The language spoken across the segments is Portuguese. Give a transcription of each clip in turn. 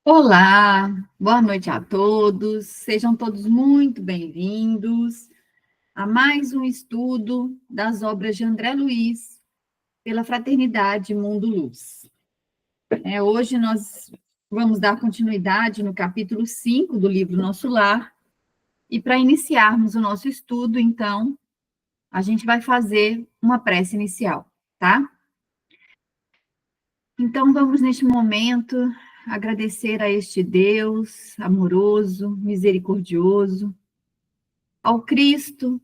Olá, boa noite a todos. Sejam todos muito bem-vindos a mais um estudo das obras de André Luiz pela Fraternidade Mundo Luz. Hoje nós vamos dar continuidade no capítulo 5 do livro Nosso Lar, e para iniciarmos o nosso estudo, então, a gente vai fazer uma prece inicial, tá? Então, vamos neste momento agradecer a este Deus amoroso, misericordioso, ao Cristo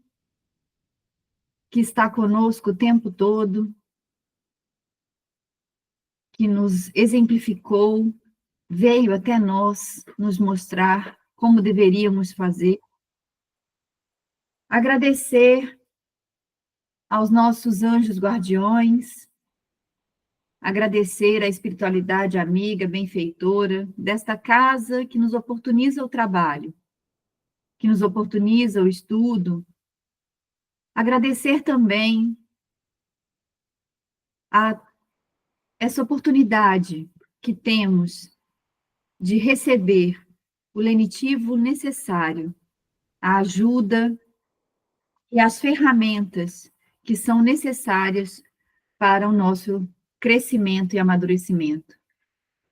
que está conosco o tempo todo, que nos exemplificou, veio até nós nos mostrar como deveríamos fazer. Agradecer aos nossos anjos guardiões, agradecer à espiritualidade amiga, benfeitora desta casa que nos oportuniza o trabalho, que nos oportuniza o estudo. Agradecer também a essa oportunidade que temos de receber o lenitivo necessário, a ajuda e as ferramentas que são necessárias para o nosso crescimento e amadurecimento.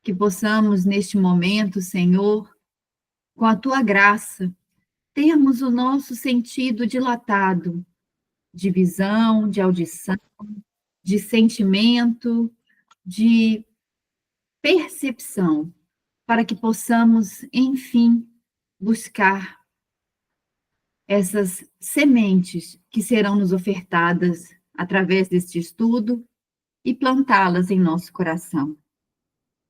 Que possamos, neste momento, Senhor, com a tua graça, termos o nosso sentido dilatado, de visão, de audição, de sentimento, de percepção, para que possamos, enfim, buscar essas sementes que serão nos ofertadas através deste estudo e plantá-las em nosso coração.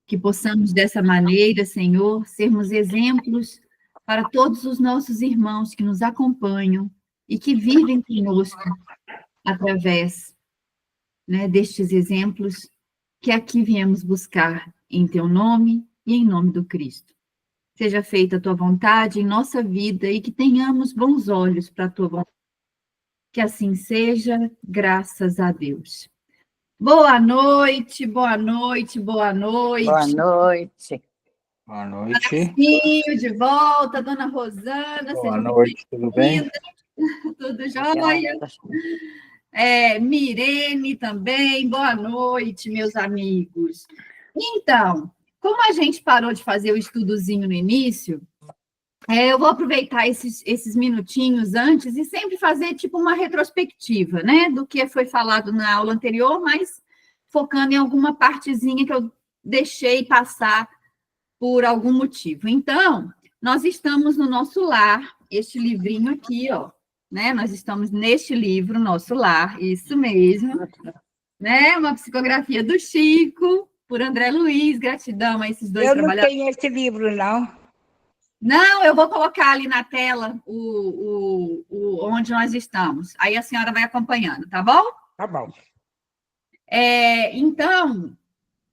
Que possamos, dessa maneira, Senhor, sermos exemplos para todos os nossos irmãos que nos acompanham e que vivem conosco através, destes exemplos que aqui viemos buscar em teu nome e em nome do Cristo. Seja feita a tua vontade em nossa vida e que tenhamos bons olhos para a tua vontade. Que assim seja, graças a Deus. Boa noite, boa noite, boa noite. Boa noite. Boa noite. Marcinho, de volta, dona Rosana. Boa noite, tudo bem? Tudo jóia? Mirene também, boa noite, meus amigos. Então, como a gente parou de fazer o estudozinho no início, eu vou aproveitar esses minutinhos antes e sempre fazer tipo uma retrospectiva, do que foi falado na aula anterior, mas focando em alguma partezinha que eu deixei passar por algum motivo. Então, nós estamos no Nosso Lar, este livrinho aqui, ó, nós estamos neste livro, Nosso Lar, isso mesmo, uma psicografia do Chico, por André Luiz, gratidão a esses dois trabalhadores. Eu não tenho esse livro, não. Não, eu vou colocar ali na tela onde nós estamos. Aí a senhora vai acompanhando, tá bom? Tá bom. Então,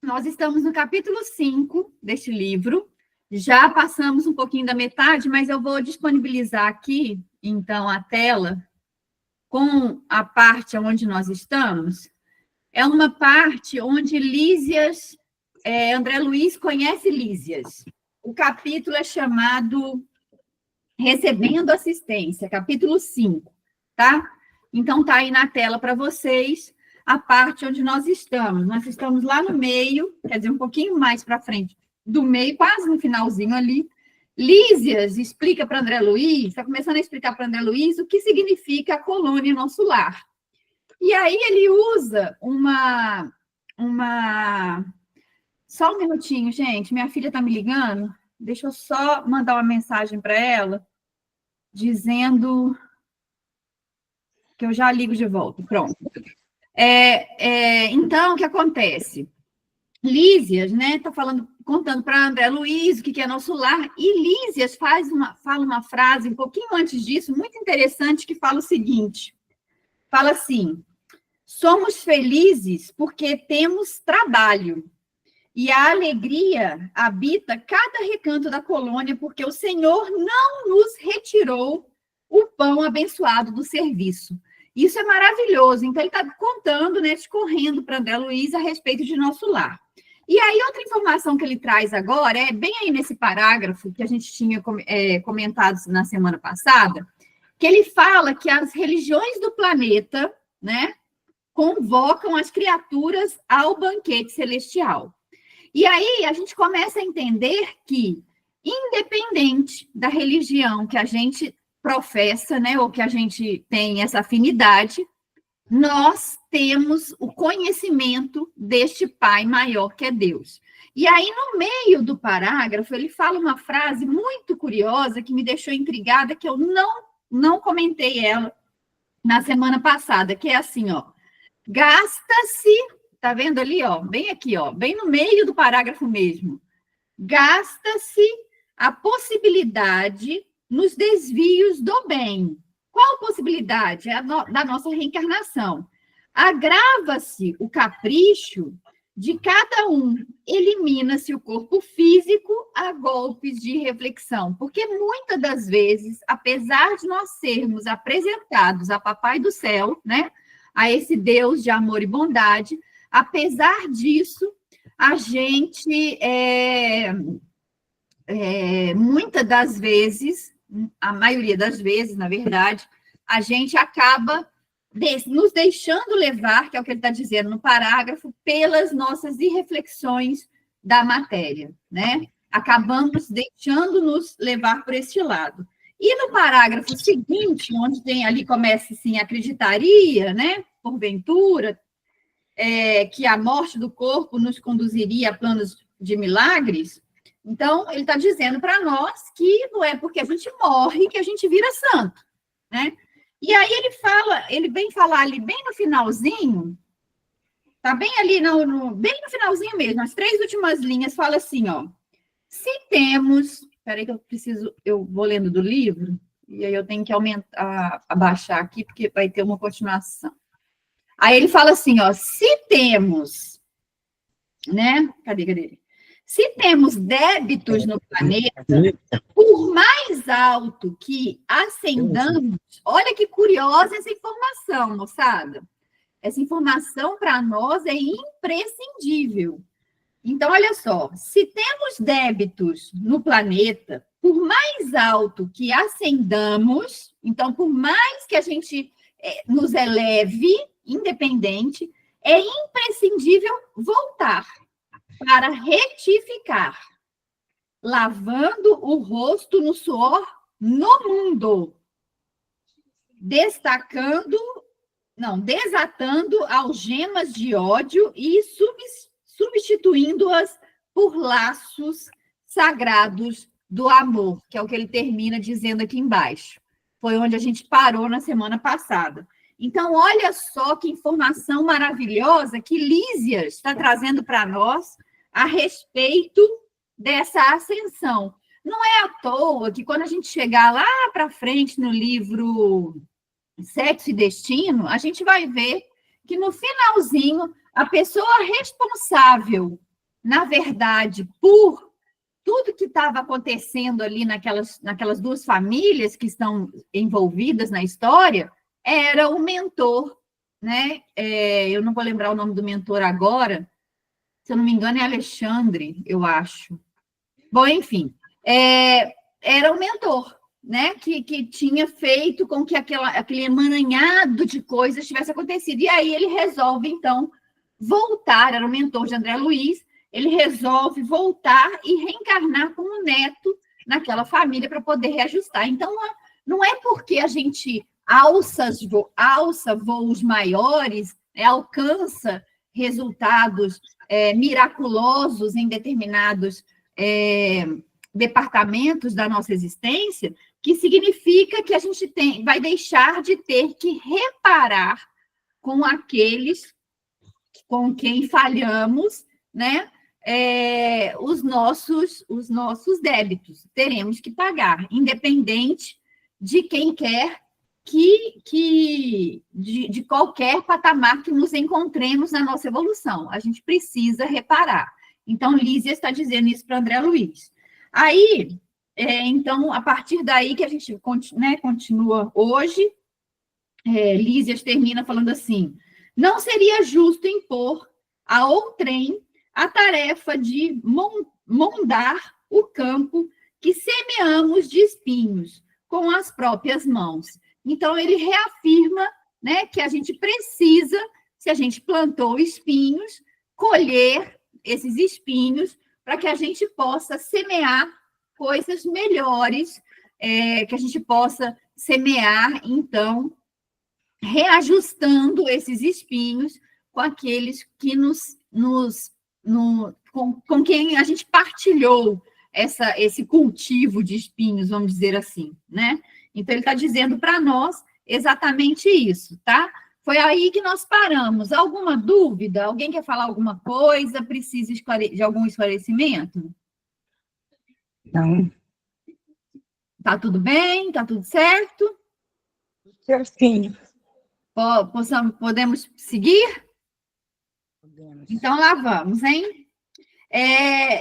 nós estamos no capítulo 5 deste livro. Já passamos um pouquinho da metade, mas eu vou disponibilizar aqui, então, a tela com a parte onde nós estamos. É uma parte onde Lísias, André Luiz conhece Lísias. O capítulo é chamado Recebendo Assistência, capítulo 5, tá? Então, tá aí na tela para vocês a parte onde nós estamos. Nós estamos lá no meio, quer dizer, um pouquinho mais para frente do meio, quase no finalzinho ali. Lísias explica para André Luiz, está começando a explicar para André Luiz o que significa a colônia Nosso Lar. E aí ele usa uma... Só um minutinho, gente. Minha filha está me ligando. Deixa eu só mandar uma mensagem para ela, dizendo que eu já ligo de volta. Pronto. Então, o que acontece? Lísias, está contando para André Luiz o que é Nosso Lar, e Lísias fala uma frase um pouquinho antes disso, muito interessante, que fala o seguinte, fala assim: somos felizes porque temos trabalho, e a alegria habita cada recanto da colônia, porque o Senhor não nos retirou o pão abençoado do serviço. Isso é maravilhoso. Então, ele está contando, discorrendo para André Luiz a respeito de Nosso Lar. E aí, outra informação que ele traz agora, é bem aí nesse parágrafo que a gente tinha comentado na semana passada, que ele fala que as religiões do planeta, né, convocam as criaturas ao banquete celestial. E aí a gente começa a entender que, independente da religião que a gente professa, né, ou que a gente tem essa afinidade, nós temos o conhecimento deste Pai maior que é Deus. E aí, no meio do parágrafo, ele fala uma frase muito curiosa que me deixou intrigada, que eu não comentei ela na semana passada, que é assim, ó, gasta-se, tá vendo ali, ó, bem aqui, ó, bem no meio do parágrafo mesmo, gasta-se a possibilidade nos desvios do bem. Qual possibilidade? É da nossa reencarnação. Agrava-se o capricho de cada um, elimina-se o corpo físico a golpes de reflexão, porque muitas das vezes, apesar de nós sermos apresentados a Papai do Céu, né, a esse Deus de amor e bondade, apesar disso, a gente, muitas das vezes, a maioria das vezes, na verdade, a gente acaba nos deixando levar, que é o que ele está dizendo no parágrafo, pelas nossas irreflexões da matéria, né? Acabamos deixando-nos levar por este lado. E no parágrafo seguinte, onde tem ali, começa assim, acreditaria, né? Porventura, que a morte do corpo nos conduziria a planos de milagres. Então, ele está dizendo para nós que não é porque a gente morre que a gente vira santo, né? E aí ele vem falar ali bem no finalzinho, tá bem ali, bem no finalzinho mesmo, as 3 últimas linhas, fala assim, ó, se temos, espera aí que eu vou lendo do livro, e aí eu tenho que abaixar aqui, porque vai ter uma continuação. Aí ele fala assim, ó, se temos, né, cadê? Se temos débitos no planeta, por mais alto que ascendamos, olha que curiosa essa informação, moçada. Essa informação para nós é imprescindível. Então, olha só, se temos débitos no planeta, por mais alto que ascendamos, então, por mais que a gente nos eleve, independente, é imprescindível voltar para retificar, lavando o rosto no suor no mundo, desatando algemas de ódio e substituindo-as por laços sagrados do amor, que é o que ele termina dizendo aqui embaixo. Foi onde a gente parou na semana passada. Então, olha só que informação maravilhosa que Lísias está trazendo para nós a respeito dessa ascensão. Não é à toa que quando a gente chegar lá para frente no livro Sexo e Destino, a gente vai ver que no finalzinho a pessoa responsável, na verdade, por tudo que estava acontecendo ali naquelas 2 famílias que estão envolvidas na história, era o mentor, né? Eu não vou lembrar o nome do mentor agora, se eu não me engano é Alexandre, eu acho. Bom, enfim, era o mentor, né? Que tinha feito com que aquele emaranhado de coisas tivesse acontecido. E aí ele resolve, então, voltar, era o mentor de André Luiz, ele resolve voltar e reencarnar como neto naquela família para poder reajustar. Então, não é porque a gente alça voos maiores, alcança resultados miraculosos em determinados departamentos da nossa existência, que significa que a gente vai deixar de ter que reparar com aqueles com quem falhamos, né? Os nossos débitos. Teremos que pagar, independente de quem quer de qualquer patamar que nos encontremos na nossa evolução. A gente precisa reparar. Então, Lísia está dizendo isso para André Luiz. Aí, então, a partir daí que a gente continua hoje, Lísias termina falando assim, não seria justo impor a outrem a tarefa de mondar o campo que semeamos de espinhos com as próprias mãos. Então, ele reafirma, né, que a gente precisa, se a gente plantou espinhos, colher esses espinhos para que a gente possa semear coisas melhores, que a gente possa semear, então, reajustando esses espinhos com aqueles que com quem a gente partilhou esse cultivo de espinhos, vamos dizer assim, né? Então, ele está dizendo para nós exatamente isso, tá? Foi aí que nós paramos. Alguma dúvida? Alguém quer falar alguma coisa? Precisa de algum esclarecimento? Não. Tá tudo bem? Tá tudo certo? Certinho. Podemos seguir? Podemos. Então, lá vamos, hein?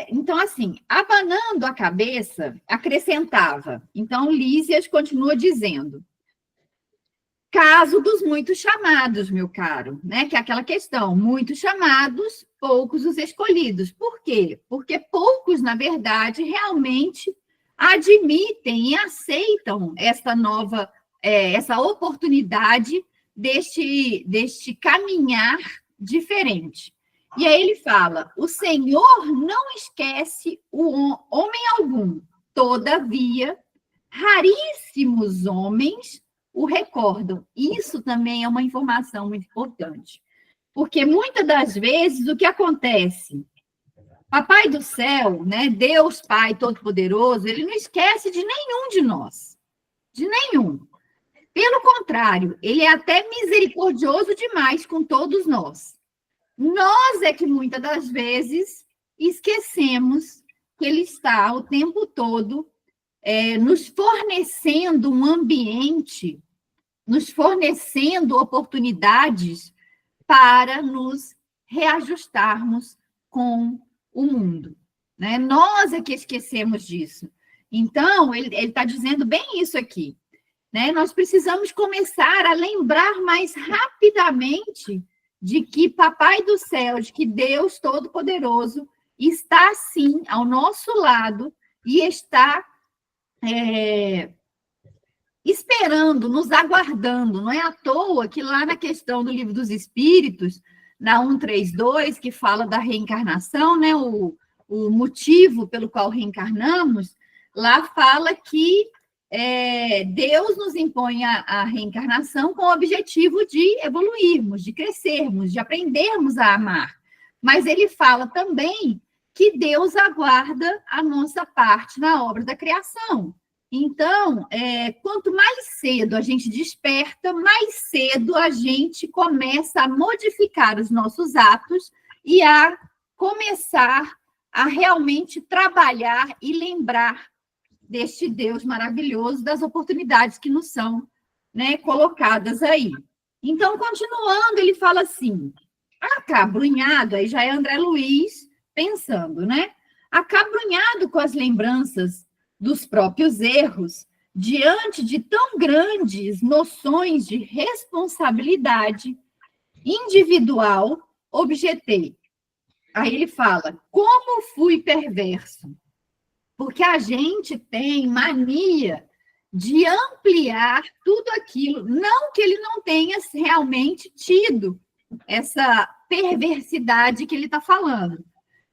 Então, assim, abanando a cabeça, acrescentava. Então, Lísias continua dizendo: caso dos muitos chamados, meu caro, né? Que é aquela questão, muitos chamados, poucos os escolhidos. Por quê? Porque poucos, na verdade, realmente admitem e aceitam essa oportunidade deste caminhar diferente. E aí ele fala: o Senhor não esquece o homem algum, todavia, raríssimos homens o recordam. Isso também é uma informação muito importante, porque muitas das vezes o que acontece? Papai do céu, né, Deus Pai Todo-Poderoso, ele não esquece de nenhum de nós, de nenhum. Pelo contrário, ele é até misericordioso demais com todos nós. Nós é que muitas das vezes esquecemos que ele está o tempo todo nos fornecendo um ambiente, nos fornecendo oportunidades para nos reajustarmos com o mundo, né? Nós é que esquecemos disso. Então, ele está dizendo bem isso aqui, né? Nós precisamos começar a lembrar mais rapidamente de que Papai do Céu, de que Deus Todo-Poderoso está, sim, ao nosso lado e está esperando, nos aguardando. Não é à toa que lá na questão do Livro dos Espíritos, na 132, que fala da reencarnação, né, o motivo pelo qual reencarnamos, lá fala que Deus nos impõe a reencarnação com o objetivo de evoluirmos, de crescermos, de aprendermos a amar. Mas ele fala também que Deus aguarda a nossa parte na obra da criação. Então, quanto mais cedo a gente desperta, mais cedo a gente começa a modificar os nossos atos e a começar a realmente trabalhar e lembrar deste Deus maravilhoso, das oportunidades que nos são, né, colocadas aí. Então, continuando, ele fala assim: acabrunhado, aí já é André Luiz pensando, né? Acabrunhado com as lembranças dos próprios erros, diante de tão grandes noções de responsabilidade individual, objetei. Aí ele fala: como fui perverso? Porque a gente tem mania de ampliar tudo aquilo, não que ele não tenha realmente tido essa perversidade que ele está falando.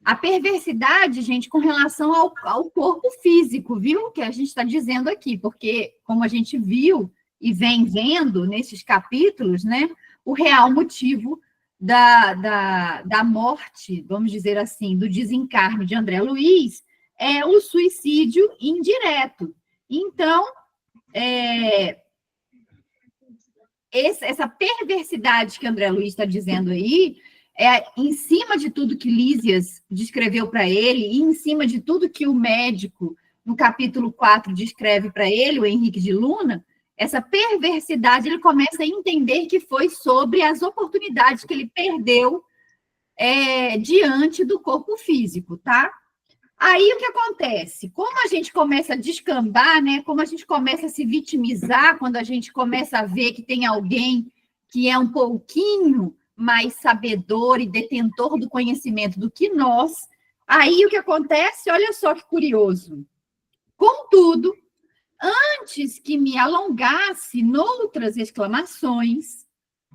A perversidade, gente, com relação ao corpo físico, viu? Que a gente está dizendo aqui, porque, como a gente viu e vem vendo nesses capítulos, né, o real motivo da morte, vamos dizer assim, do desencarne de André Luiz, é o suicídio indireto. Então, essa perversidade que André Luiz está dizendo aí, em cima de tudo que Lísias descreveu para ele, e em cima de tudo que o médico, no capítulo 4, descreve para ele, o Henrique de Luna, essa perversidade, ele começa a entender que foi sobre as oportunidades que ele perdeu diante do corpo físico, tá? Aí o que acontece? Como a gente começa a descambar, né? Como a gente começa a se vitimizar, quando a gente começa a ver que tem alguém que é um pouquinho mais sabedor e detentor do conhecimento do que nós. Aí o que acontece? Olha só que curioso. Contudo, antes que me alongasse noutras exclamações,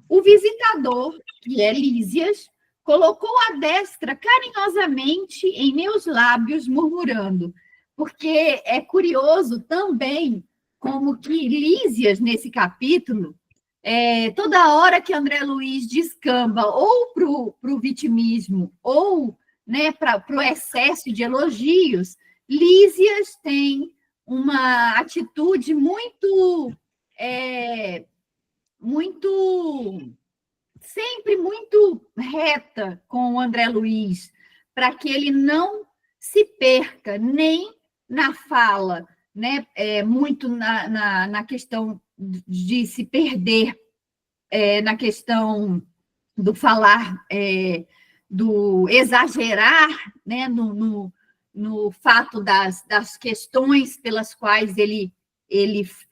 o visitador, que é Lísias, colocou a destra carinhosamente em meus lábios, murmurando, porque é curioso também como que Lísias, nesse capítulo, toda hora que André Luiz descamba ou para o vitimismo ou, né, para o excesso de elogios, Lísias tem uma atitude sempre muito reta com o André Luiz, para que ele não se perca nem na fala, né, muito na questão de se perder, na questão do falar, do exagerar, né, no fato das questões pelas quais ele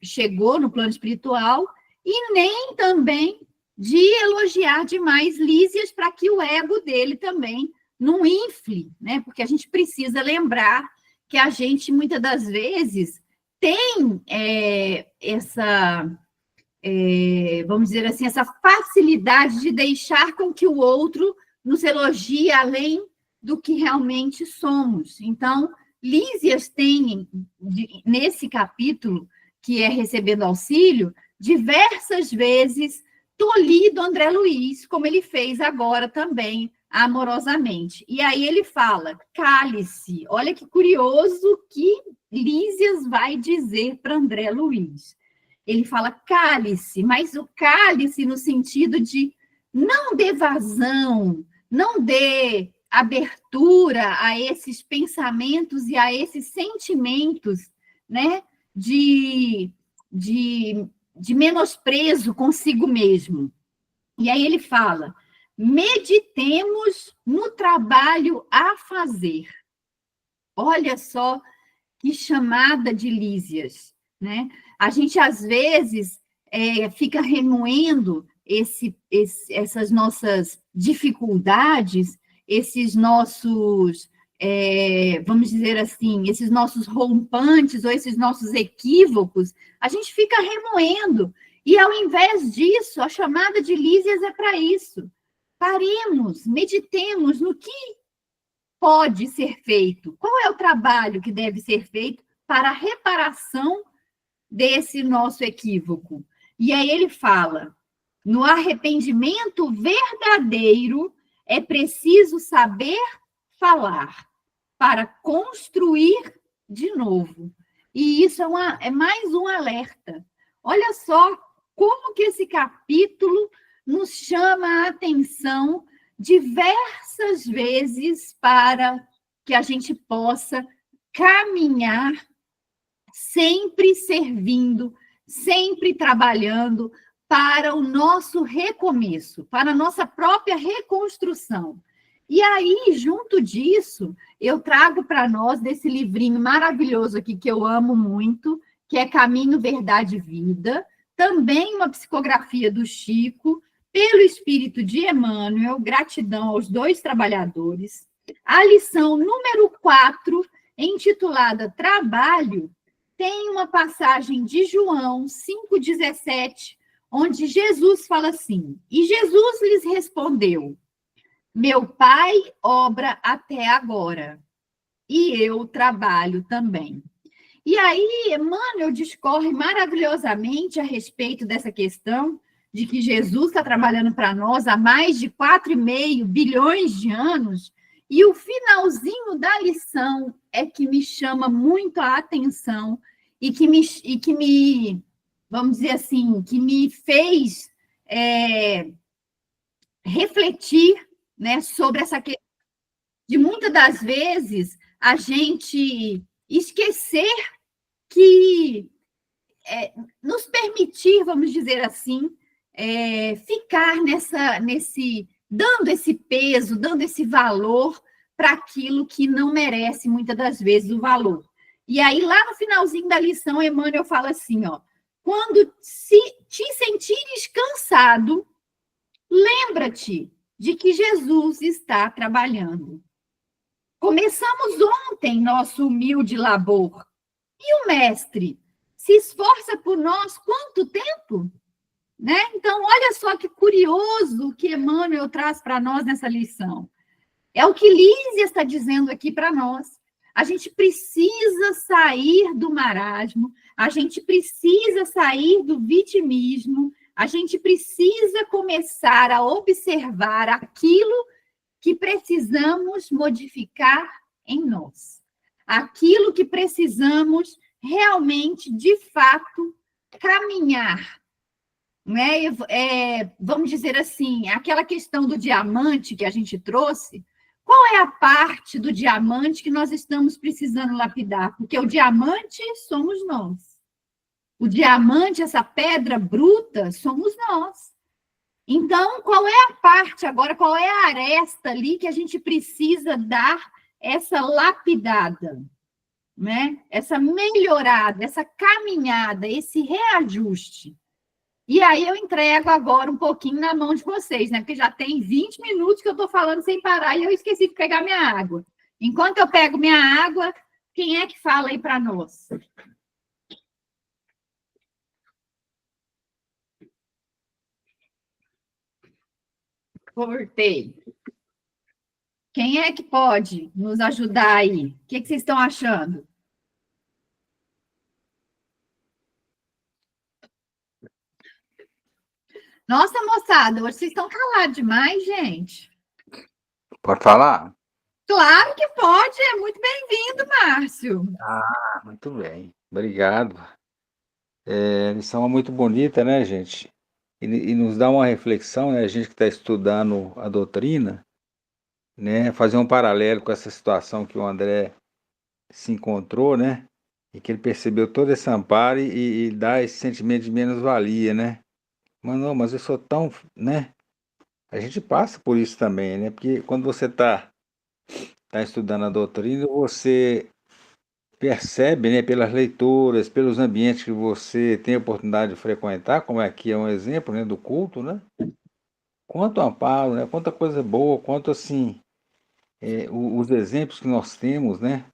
chegou no plano espiritual, e nem também de elogiar demais Lísias para que o ego dele também não infle, né? Porque a gente precisa lembrar que a gente, muitas das vezes, tem vamos dizer assim, essa facilidade de deixar com que o outro nos elogie além do que realmente somos. Então, Lísias tem, nesse capítulo, que é Recebendo Auxílio, diversas vezes tolhido André Luiz, como ele fez agora também, amorosamente. E aí ele fala, cale-se. Olha que curioso que Lísias vai dizer para André Luiz. Ele fala cale-se, mas o cale-se no sentido de não dê vazão, não dê abertura a esses pensamentos e a esses sentimentos, né, de menosprezo consigo mesmo. E aí ele fala, meditemos no trabalho a fazer. Olha só que chamada de Lísias, né? A gente, às vezes, fica remoendo essas nossas dificuldades, esses nossos, vamos dizer assim, esses nossos rompantes ou esses nossos equívocos, a gente fica remoendo. E, ao invés disso, a chamada de Lísias é para isso. Paremos, meditemos no que pode ser feito. Qual é o trabalho que deve ser feito para a reparação desse nosso equívoco? E aí ele fala, no arrependimento verdadeiro é preciso saber falar para construir de novo. E isso é mais um alerta. Olha só como que esse capítulo nos chama a atenção diversas vezes para que a gente possa caminhar sempre servindo, sempre trabalhando para o nosso recomeço, para a nossa própria reconstrução. E aí, junto disso, eu trago para nós desse livrinho maravilhoso aqui, que eu amo muito, que é Caminho, Verdade e Vida, também uma psicografia do Chico, pelo espírito de Emmanuel, gratidão aos dois trabalhadores. A lição número 4, intitulada Trabalho, tem uma passagem de João 5,17, onde Jesus fala assim, e Jesus lhes respondeu, meu Pai obra até agora, e eu trabalho também. E aí, Emmanuel discorre maravilhosamente a respeito dessa questão de que Jesus está trabalhando para nós há mais de 4,5 bilhões de anos, e o finalzinho da lição é que me chama muito a atenção e que me vamos dizer assim, que me fez refletir, né, sobre essa questão de muitas das vezes a gente esquecer que nos permitir, vamos dizer assim, ficar dando esse peso, dando esse valor para aquilo que não merece, muitas das vezes, o valor. E aí, lá no finalzinho da lição, Emmanuel fala assim, ó, quando te sentires cansado, Lembra-te de que Jesus está trabalhando. Começamos ontem nosso humilde labor. E o mestre se esforça por nós quanto tempo? Né? Então, olha só que curioso o que Emmanuel traz para nós nessa lição. É o que Lísia está dizendo aqui para nós. A gente precisa sair do marasmo, a gente precisa sair do vitimismo, a gente precisa começar a observar aquilo que precisamos modificar em nós. Aquilo que precisamos realmente, de fato, caminhar. Né? Vamos dizer assim, aquela questão do diamante que a gente trouxe, qual é a parte do diamante que nós estamos precisando lapidar? Porque o diamante somos nós. O diamante, essa pedra bruta, somos nós. Então, qual é a parte agora, qual é a aresta ali que a gente precisa dar essa lapidada, né? Essa melhorada, essa caminhada, esse reajuste? E aí eu entrego agora um pouquinho na mão de vocês, né? Porque já tem 20 minutos que eu estou falando sem parar e eu esqueci de pegar minha água. Enquanto eu pego minha água, quem é que fala aí para nós? Cortei. Quem é que pode nos ajudar aí? O que vocês estão achando? Nossa, moçada, hoje vocês estão calados demais, gente. Pode falar? Claro que pode, é muito bem-vindo, Márcio. Ah, muito bem. Obrigado. Lição muito bonita, né, gente? E nos dá uma reflexão, né? A gente que está estudando a doutrina, né? Fazer um paralelo com essa situação que o André se encontrou, né? E que ele percebeu todo esse amparo e dá esse sentimento de menos-valia, né? Mas não, mas eu sou tão, né? A gente passa por isso também, né? Porque quando você está estudando a doutrina, você percebe, né, pelas leituras, pelos ambientes que você tem a oportunidade de frequentar, como aqui é um exemplo, né, do culto, né? Quanto amparo, né? Quanta coisa boa, quanto assim, os exemplos que nós temos, né?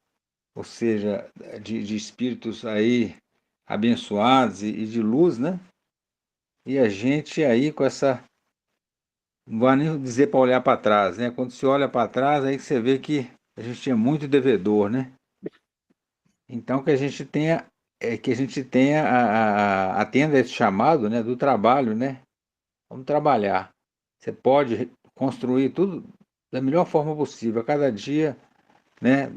Ou seja, de espíritos aí abençoados e de luz, né? E a gente aí com essa, não vou nem dizer para olhar para trás, né? Quando você olha para trás, aí você vê que a gente tinha muito devedor, né? Então que a gente tenha atenda esse chamado, né, do trabalho, né? Vamos trabalhar. Você pode construir tudo da melhor forma possível, a cada dia, né,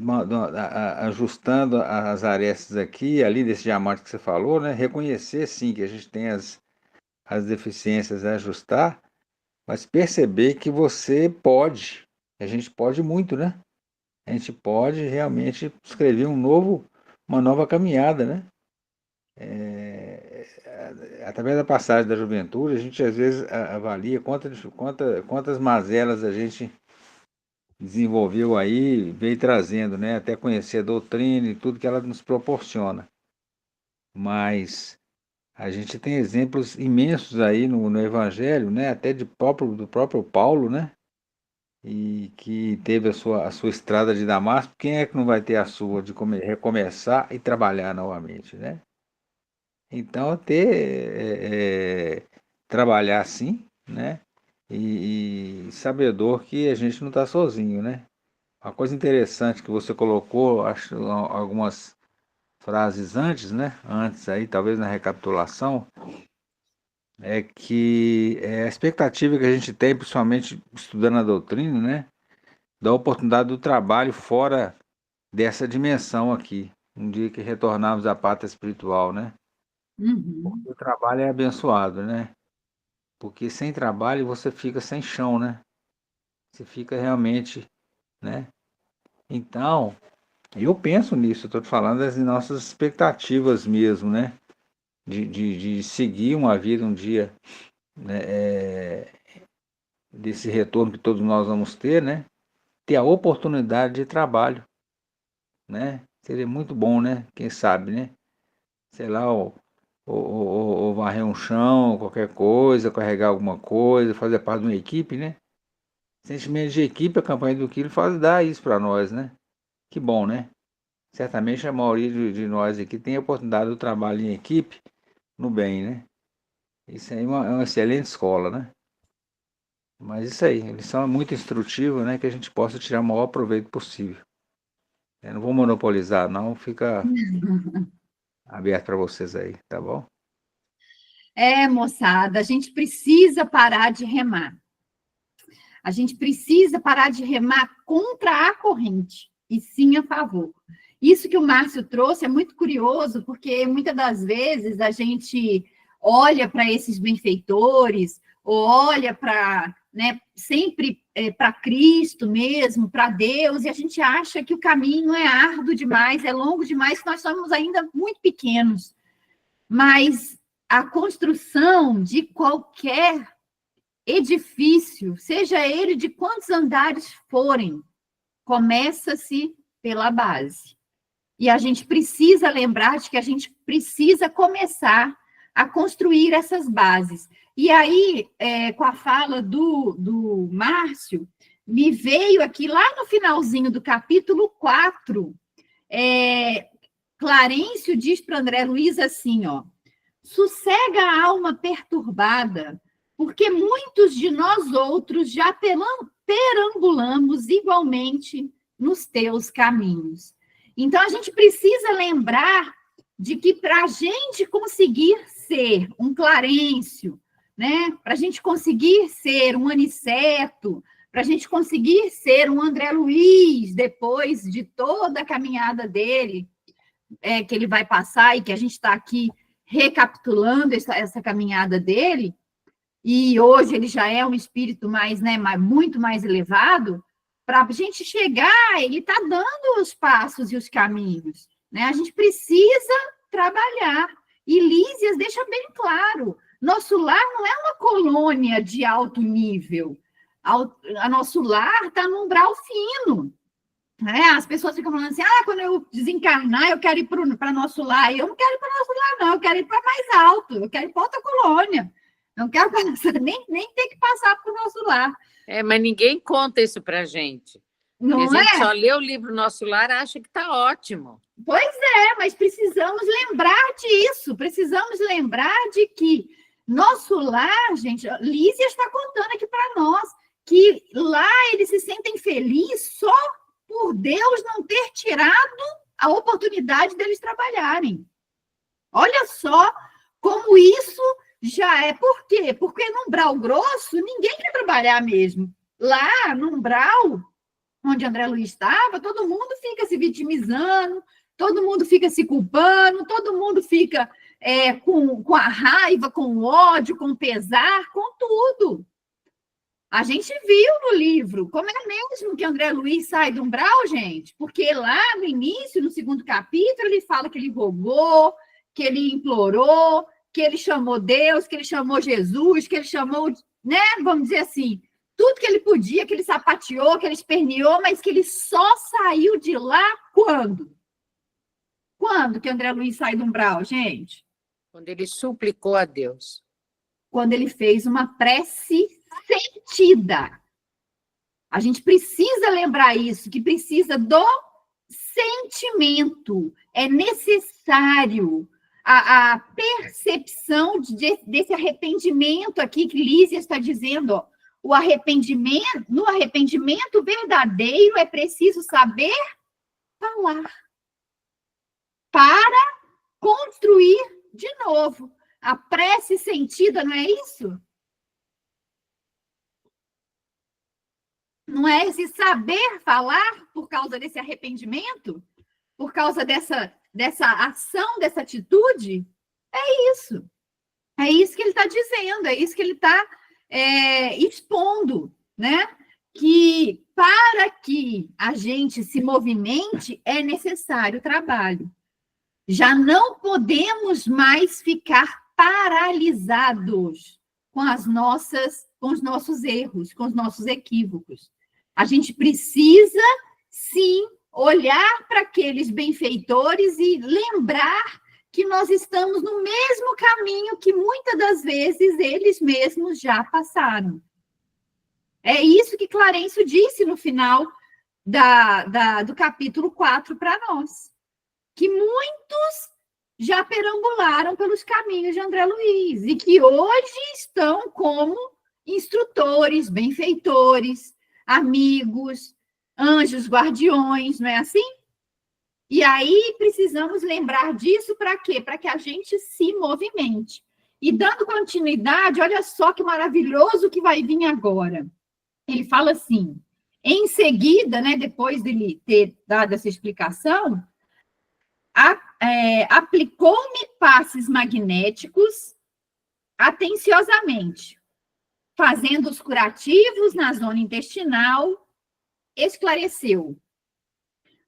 ajustando as arestas aqui, ali desse diamante que você falou, né? Reconhecer sim que a gente tem as deficiências a ajustar, mas perceber que você pode, a gente pode muito, né? A gente pode realmente escrever uma nova caminhada, né? Através da passagem da juventude, a gente às vezes avalia quantas mazelas a gente desenvolveu aí, veio trazendo, né? Até conhecer a doutrina e tudo que ela nos proporciona. Mas a gente tem exemplos imensos aí no Evangelho, né? Até do próprio Paulo, né? E que teve a sua estrada de Damasco. Quem é que não vai ter a sua de recomeçar e trabalhar novamente, né? Então, trabalhar assim, né? E sabedor que a gente não está sozinho, né? Uma coisa interessante que você colocou, acho, algumas frases antes, né? Antes aí, talvez na recapitulação, é que a expectativa que a gente tem, principalmente estudando a doutrina, né? Da oportunidade do trabalho fora dessa dimensão aqui. Um dia que retornarmos à pátria espiritual, né? Uhum. O trabalho é abençoado, né? Porque sem trabalho você fica sem chão, né? Você fica realmente, né? Então, eu penso nisso, estou te falando das nossas expectativas mesmo, né? De seguir uma vida um dia, né? Desse retorno que todos nós vamos ter, né? Ter a oportunidade de trabalho, né? Seria muito bom, né? Quem sabe, né? Sei lá, ou varrer um chão, qualquer coisa, carregar alguma coisa, fazer parte de uma equipe, né? Sentimento de equipe, a campanha do Quilo dá isso para nós, né? Que bom, né? Certamente a maioria de nós aqui tem a oportunidade do trabalho em equipe no bem, né? Isso aí é uma excelente escola, né? Mas isso aí, eles são muito instrutivos, né? Que a gente possa tirar o maior proveito possível. Eu não vou monopolizar, não, fica aberto para vocês aí, tá bom? Moçada, a gente precisa parar de remar. A gente precisa parar de remar contra a corrente, e sim a favor. Isso que o Márcio trouxe é muito curioso, porque muitas das vezes a gente olha para esses benfeitores, ou olha para, né, sempre para Cristo mesmo, para Deus, e a gente acha que o caminho é árduo demais, é longo demais, que nós somos ainda muito pequenos. Mas a construção de qualquer edifício, seja ele de quantos andares forem, começa-se pela base. E a gente precisa lembrar de que a gente precisa começar a construir essas bases. E aí, com a fala do Márcio, me veio aqui lá no finalzinho do capítulo 4, Clarencio diz para André Luiz assim, ó: sossega a alma perturbada, porque muitos de nós outros já perambulamos igualmente nos teus caminhos. Então, a gente precisa lembrar de que para a gente conseguir ser um Clarencio, né, para a gente conseguir ser um Aniceto, para a gente conseguir ser um André Luiz, depois de toda a caminhada dele, que ele vai passar e que a gente está aqui recapitulando essa caminhada dele, e hoje ele já é um espírito mais, né, muito mais elevado, para a gente chegar, ele está dando os passos e os caminhos, né? A gente precisa trabalhar. E Lísias deixa bem claro, nosso lar não é uma colônia de alto nível, a nosso lar está no umbral fino. As pessoas ficam falando assim, quando eu desencarnar, eu quero ir para nosso lar. Eu não quero ir para nosso lar, não, eu quero ir para mais alto, eu quero ir para outra colônia. Não quero nem ter que passar para o nosso lar. Mas ninguém conta isso para a gente. Não a gente só lê o livro Nosso Lar e acha que está ótimo. Pois é, mas precisamos lembrar disso, precisamos lembrar de que nosso lar, gente, Lísia está contando aqui para nós, que lá eles se sentem felizes só por Deus não ter tirado a oportunidade deles trabalharem. Olha só como isso já é. Por quê? Porque no umbral grosso, ninguém quer trabalhar mesmo. Lá, no umbral, onde André Luiz estava, todo mundo fica se vitimizando, todo mundo fica se culpando, todo mundo fica com a raiva, com o ódio, com o pesar, com tudo. A gente viu no livro como é mesmo que André Luiz sai do umbral, gente, porque lá no início, no segundo capítulo, ele fala que ele rogou, que ele implorou, que ele chamou Deus, que ele chamou Jesus, que ele chamou, né, vamos dizer assim, tudo que ele podia, que ele sapateou, que ele esperneou, mas que ele só saiu de lá quando? Quando que André Luiz sai do umbral, gente? Quando ele suplicou a Deus. Quando ele fez uma prece sentida. A gente precisa lembrar isso, que precisa do sentimento. É necessário a percepção desse arrependimento aqui que Lísia está dizendo, ó. O arrependimento, no arrependimento verdadeiro é preciso saber falar para construir de novo. A prece sentida, não é isso? Não é esse saber falar por causa desse arrependimento? Por causa dessa ação, dessa atitude? É isso. É isso que ele está dizendo, é isso que ele está expondo, né? Que para que a gente se movimente é necessário trabalho. Já não podemos mais ficar paralisados com os nossos erros, com os nossos equívocos. A gente precisa, sim, olhar para aqueles benfeitores e lembrar que nós estamos no mesmo caminho que muitas das vezes eles mesmos já passaram. É isso que Clarencio disse no final do capítulo 4 para nós, que muitos já perambularam pelos caminhos de André Luiz e que hoje estão como instrutores, benfeitores, amigos, anjos guardiões, não é assim? E aí precisamos lembrar disso para quê? Para que a gente se movimente. E dando continuidade, olha só que maravilhoso que vai vir agora. Ele fala assim, em seguida, né, depois dele ter dado essa explicação, aplicou-me passes magnéticos atenciosamente, fazendo os curativos na zona intestinal, esclareceu.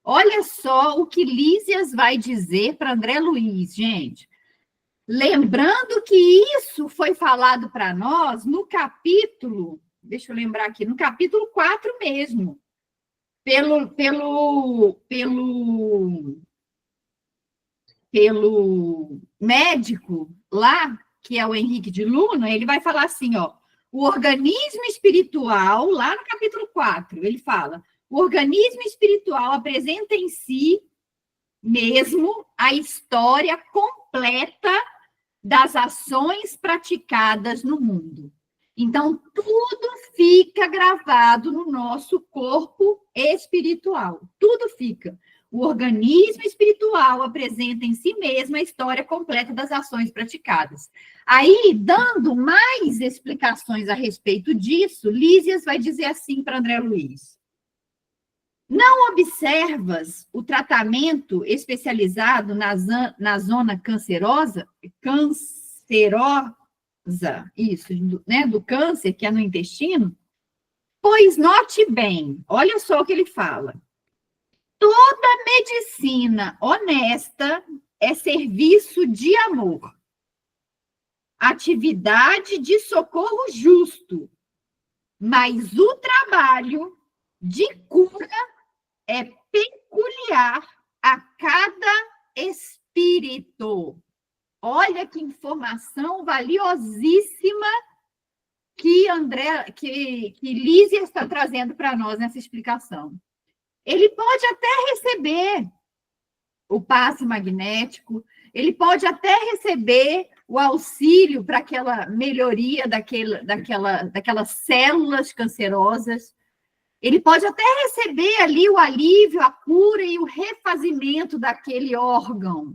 Olha só o que Lísias vai dizer para André Luiz, gente. Lembrando que isso foi falado para nós no capítulo, deixa eu lembrar aqui, no capítulo 4 mesmo, pelo médico lá, que é o Henrique de Luna, ele vai falar assim, ó, o organismo espiritual, lá no capítulo 4, ele fala, o organismo espiritual apresenta em si mesmo a história completa das ações praticadas no mundo. Então, tudo fica gravado no nosso corpo espiritual. Tudo fica. O organismo espiritual apresenta em si mesmo a história completa das ações praticadas. Aí, dando mais explicações a respeito disso, Lísias vai dizer assim para André Luiz. Não observas o tratamento especializado na zona cancerosa, isso, né, do câncer, que é no intestino? Pois note bem, olha só o que ele fala. Toda medicina honesta é serviço de amor, atividade de socorro justo, mas o trabalho de cura é peculiar a cada espírito. Olha que informação valiosíssima que Lísias está trazendo para nós nessa explicação. Ele pode até receber o passe magnético, ele pode até receber o auxílio para aquela melhoria daquelas células cancerosas, ele pode até receber ali o alívio, a cura e o refazimento daquele órgão.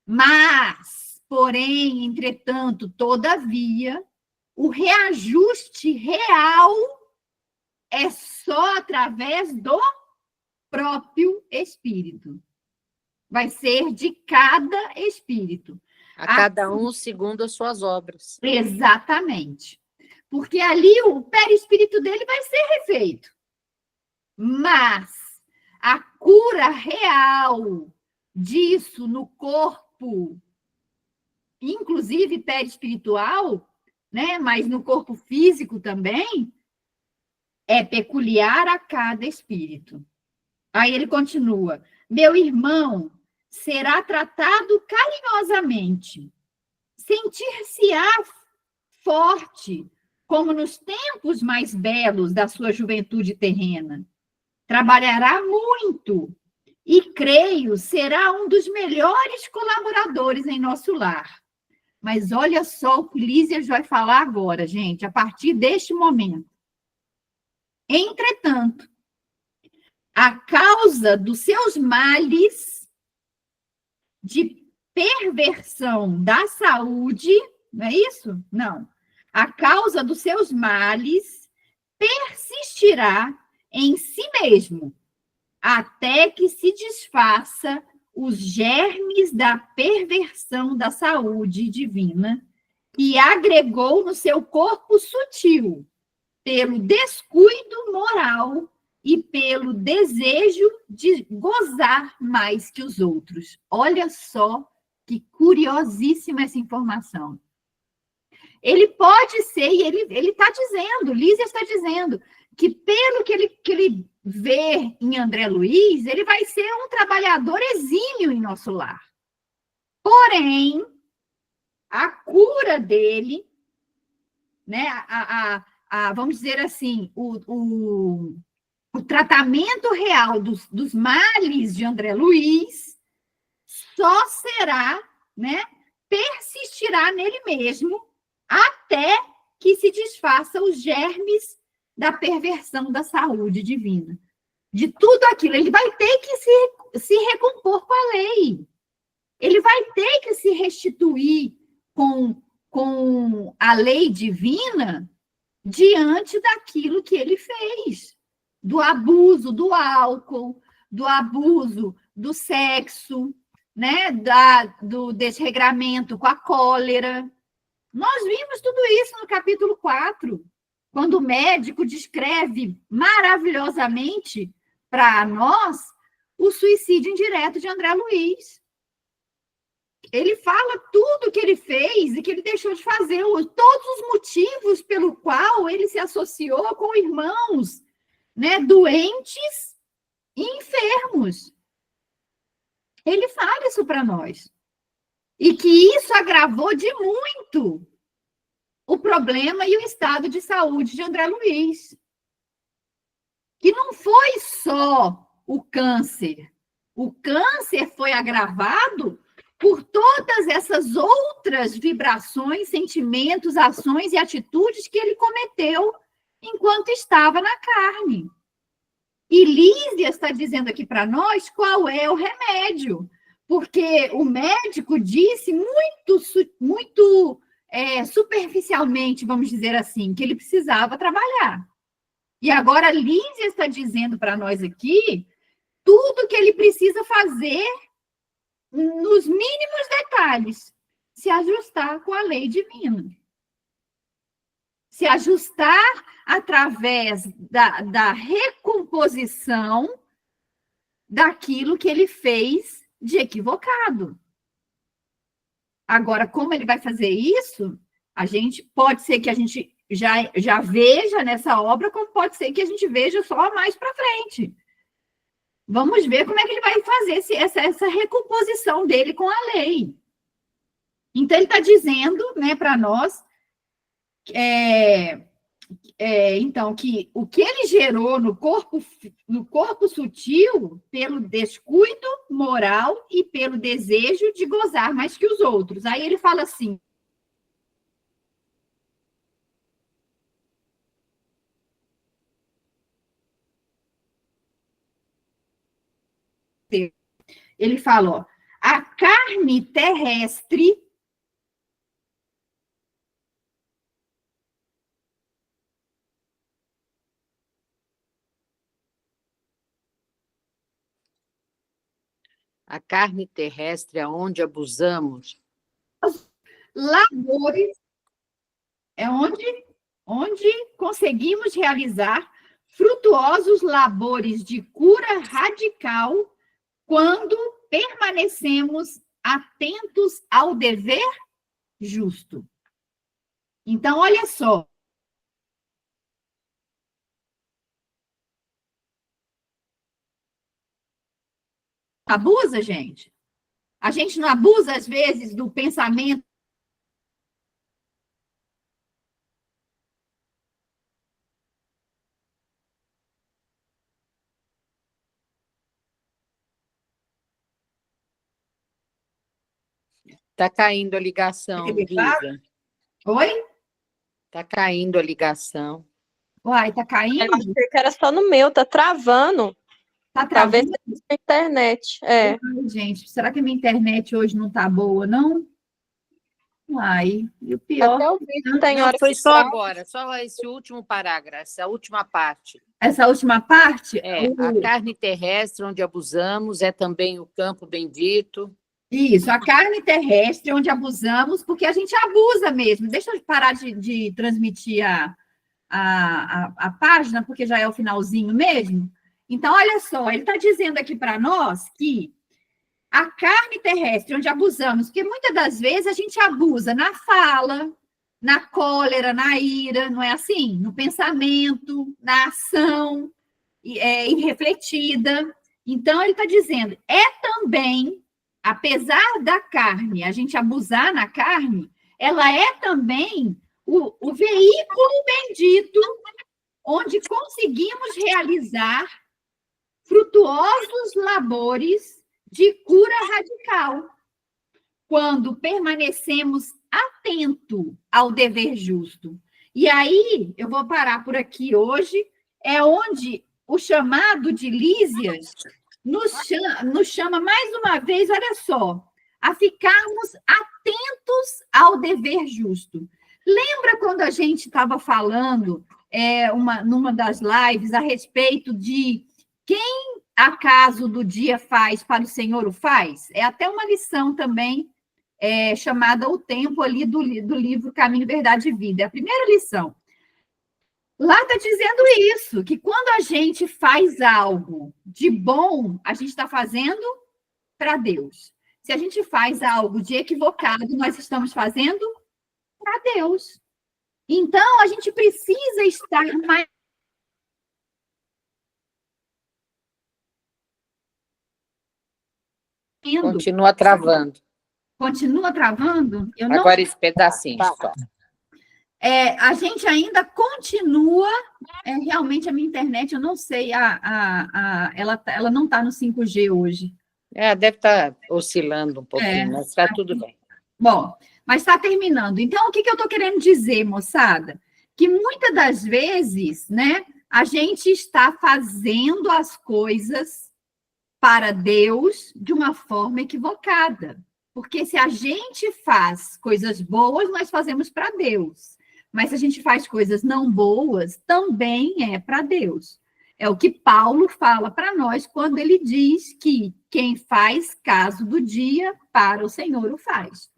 Mas, porém, entretanto, todavia, o reajuste real é só através do próprio espírito. Vai ser de cada espírito. A cada um segundo as suas obras. Exatamente. Porque ali o perispírito dele vai ser refeito. Mas a cura real disso no corpo, inclusive perispiritual, né, mas no corpo físico também, é peculiar a cada espírito. Aí ele continua, meu irmão será tratado carinhosamente, sentir-se-á forte, como nos tempos mais belos da sua juventude terrena. Trabalhará muito e, creio, será um dos melhores colaboradores em nosso lar. Mas olha só o que Lísias vai falar agora, gente, a partir deste momento. Entretanto, a causa dos seus males de perversão da saúde, não é isso? Não. A causa dos seus males persistirá em si mesmo, até que se desfaça os germes da perversão da saúde divina que agregou no seu corpo sutil, pelo descuido moral e pelo desejo de gozar mais que os outros. Olha só que curiosíssima essa informação. Ele pode ser, e ele está dizendo, Lísias está dizendo, que pelo que ele vê em André Luiz, ele vai ser um trabalhador exímio em nosso lar. Porém, a cura dele, né, vamos dizer assim, o tratamento real dos males de André Luiz só será, né, persistirá nele mesmo até que se desfaça os germes da perversão da saúde divina. De tudo aquilo, ele vai ter que se recompor com a lei. Ele vai ter que se restituir com a lei divina diante daquilo que ele fez. Do abuso do álcool, do abuso do sexo, né? Do desregramento com a cólera. Nós vimos tudo isso no capítulo 4, quando o médico descreve maravilhosamente para nós o suicídio indireto de André Luiz. Ele fala tudo que ele fez e que ele deixou de fazer, todos os motivos pelo qual ele se associou com irmãos, né, doentes e enfermos. Ele fala isso para nós. E que isso agravou de muito o problema e o estado de saúde de André Luiz. Que não foi só o câncer. O câncer foi agravado por todas essas outras vibrações, sentimentos, ações e atitudes que ele cometeu enquanto estava na carne. E Lísia está dizendo aqui para nós qual é o remédio, porque o médico disse muito superficialmente, vamos dizer assim, que ele precisava trabalhar. E agora Lísia está dizendo para nós aqui tudo que ele precisa fazer nos mínimos detalhes, se ajustar com a lei divina. Se ajustar através da recomposição daquilo que ele fez de equivocado. Agora, como ele vai fazer isso, pode ser que a gente já veja nessa obra, como pode ser que a gente veja só mais para frente. Vamos ver como é que ele vai fazer essa recomposição dele com a lei. Então, ele está dizendo, né, para nós, então, que o que ele gerou no corpo sutil, pelo descuido moral e pelo desejo de gozar mais que os outros. Aí ele fala assim, ele fala, ó, a carne terrestre A carne terrestre, aonde abusamos, labores é onde conseguimos realizar frutuosos labores de cura radical quando permanecemos atentos ao dever justo. Então, olha só. Abusa, gente? A gente não abusa, às vezes, do pensamento. está caindo a ligação, Lisa. Oi? Está caindo a ligação. Uai, tá Eu caindo? achei que era só no meu, tá travando. Tá Talvez travando? seja a internet. É. Ai, gente, será que a minha internet hoje não tá boa, não? Uai, e o pior, Até o vídeo tem Não, hora foi que só trava. agora, só esse último parágrafo, essa última parte. essa última parte, A carne terrestre onde abusamos é também o campo bendito. isso, a carne terrestre, onde abusamos, porque a gente abusa mesmo. Deixa eu parar de transmitir a página, porque já é o finalzinho mesmo. Então, olha só, ele está dizendo aqui para nós que a carne terrestre, onde abusamos, porque muitas das vezes a gente abusa na fala, na cólera, na ira, não é assim? No pensamento, na ação irrefletida. Então, ele está dizendo, é também apesar da carne, a gente abusar na carne, ela é também o veículo bendito onde conseguimos realizar frutuosos labores de cura radical, quando permanecemos atento ao dever justo. E aí, eu vou parar por aqui hoje, é onde o chamado de Lísias nos chama mais uma vez, olha só, a ficarmos atentos ao dever justo. Lembra quando a gente estava falando numa das lives a respeito de quem acaso do dia faz para o Senhor o faz? É até uma lição também chamada O Tempo ali do livro Caminho, Verdade e Vida. É a primeira lição. Lá está dizendo isso, que quando a gente faz algo de bom, a gente está fazendo para Deus. Se a gente faz algo de equivocado, nós estamos fazendo para Deus. Então, a gente precisa estar mais... Continua travando. Continua travando? Eu não... Agora esse pedacinho só. A gente ainda continua, realmente a minha internet, eu não sei, ela não está no 5G hoje. Deve estar oscilando um pouquinho, mas está tudo bem. Bom, mas está terminando. Então, o que eu estou querendo dizer, moçada? Que muitas das vezes, né, a gente está fazendo as coisas para Deus de uma forma equivocada. Porque se a gente faz coisas boas, nós fazemos para Deus. Mas se a gente faz coisas não boas, também é para Deus. É o que Paulo fala para nós quando ele diz que quem faz caso do dia, para o Senhor o faz.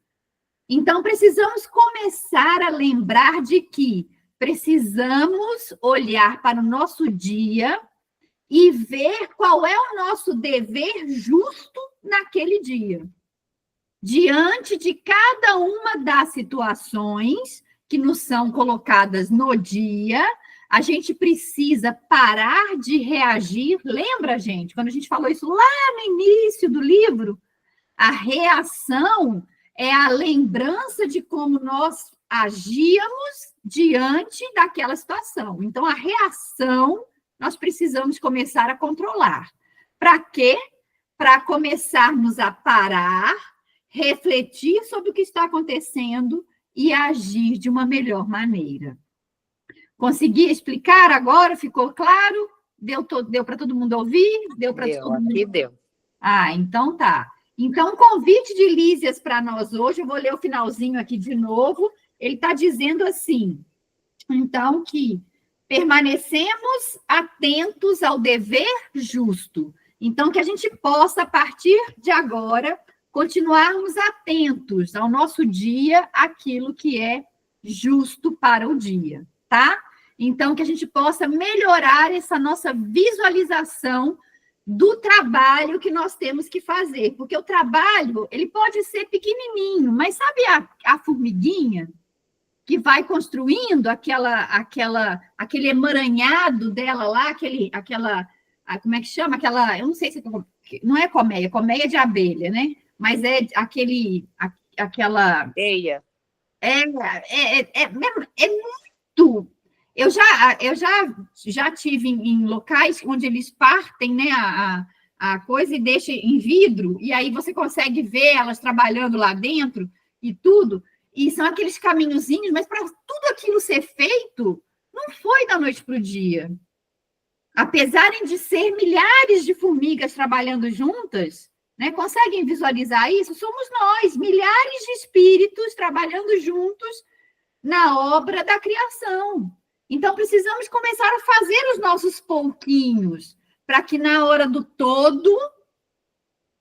Então, precisamos começar a lembrar de que precisamos olhar para o nosso dia e ver qual é o nosso dever justo naquele dia. Diante de cada uma das situações que nos são colocadas no dia, a gente precisa parar de reagir. Lembra, gente, quando a gente falou isso lá no início do livro? A reação é a lembrança de como nós agíamos diante daquela situação. Então, a reação nós precisamos começar a controlar. Para quê? Para começarmos a parar, refletir sobre o que está acontecendo e agir de uma melhor maneira. Consegui explicar agora? Ficou claro? Deu para todo mundo ouvir? Deu para todo mundo? Aqui deu. Então tá. Então, o convite de Lísias para nós hoje, eu vou ler o finalzinho aqui de novo, ele está dizendo assim, então, que permanecemos atentos ao dever justo. Então, que a gente possa, a partir de agora, continuarmos atentos ao nosso dia, aquilo que é justo para o dia, tá? Então, que a gente possa melhorar essa nossa visualização do trabalho que nós temos que fazer, porque o trabalho, ele pode ser pequenininho, mas sabe a formiguinha que vai construindo aquele emaranhado dela lá, como é que chama? Eu não sei se não é colmeia de abelha, né? Mas é aquela... Teia. É muito... Eu já tive em locais onde eles partem, né, a coisa e deixam em vidro, e aí você consegue ver elas trabalhando lá dentro e tudo, e são aqueles caminhozinhos, mas para tudo aquilo ser feito, não foi da noite para o dia. Apesar de ser milhares de formigas trabalhando juntas, né, conseguem visualizar isso? Somos nós, milhares de espíritos trabalhando juntos na obra da criação. Então, precisamos começar a fazer os nossos pouquinhos, para que na hora do todo,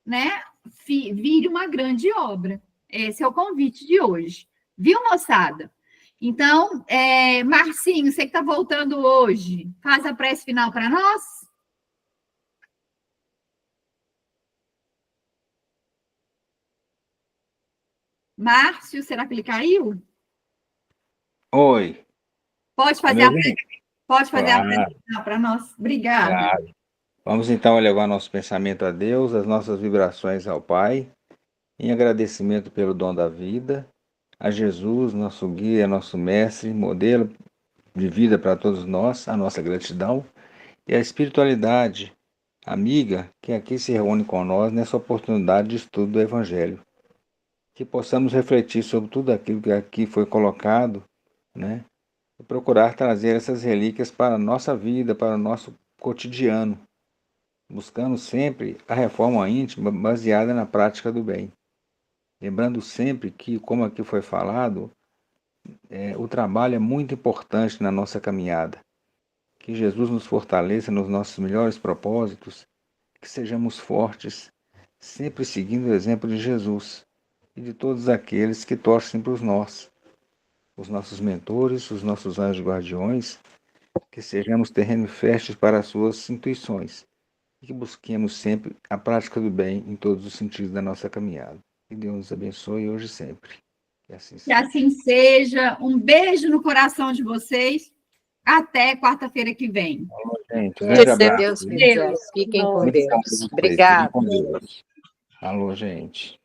né, vire uma grande obra. Esse é o convite de hoje. Viu, moçada? Então, Marcinho, você que está voltando hoje, faz a prece final para nós? Márcio, será que ele caiu? Oi. Pode fazer a prece final para nós? Obrigada. Claro. Vamos então elevar nosso pensamento a Deus, as nossas vibrações ao Pai, em agradecimento pelo dom da vida, a Jesus, nosso guia, nosso mestre, modelo de vida para todos nós, a nossa gratidão, e a espiritualidade amiga que aqui se reúne com nós nessa oportunidade de estudo do Evangelho. Que possamos refletir sobre tudo aquilo que aqui foi colocado, né? E procurar trazer essas relíquias para a nossa vida, para o nosso cotidiano, buscando sempre a reforma íntima baseada na prática do bem. Lembrando sempre que, como aqui foi falado, o trabalho é muito importante na nossa caminhada. Que Jesus nos fortaleça nos nossos melhores propósitos, que sejamos fortes, sempre seguindo o exemplo de Jesus e de todos aqueles que torcem por nós, os nossos mentores, os nossos anjos guardiões, que sejamos terreno fértil para as suas intuições e que busquemos sempre a prática do bem em todos os sentidos da nossa caminhada. Que Deus nos abençoe hoje e sempre. Que assim Que seja. assim seja. Um beijo no coração de vocês. Até quarta-feira que vem. Gente, um grande Se abraço. Deus quiser. Fiquem com Muito bom para Deus. vocês. Fiquem Obrigada. com Deus. Alô, gente.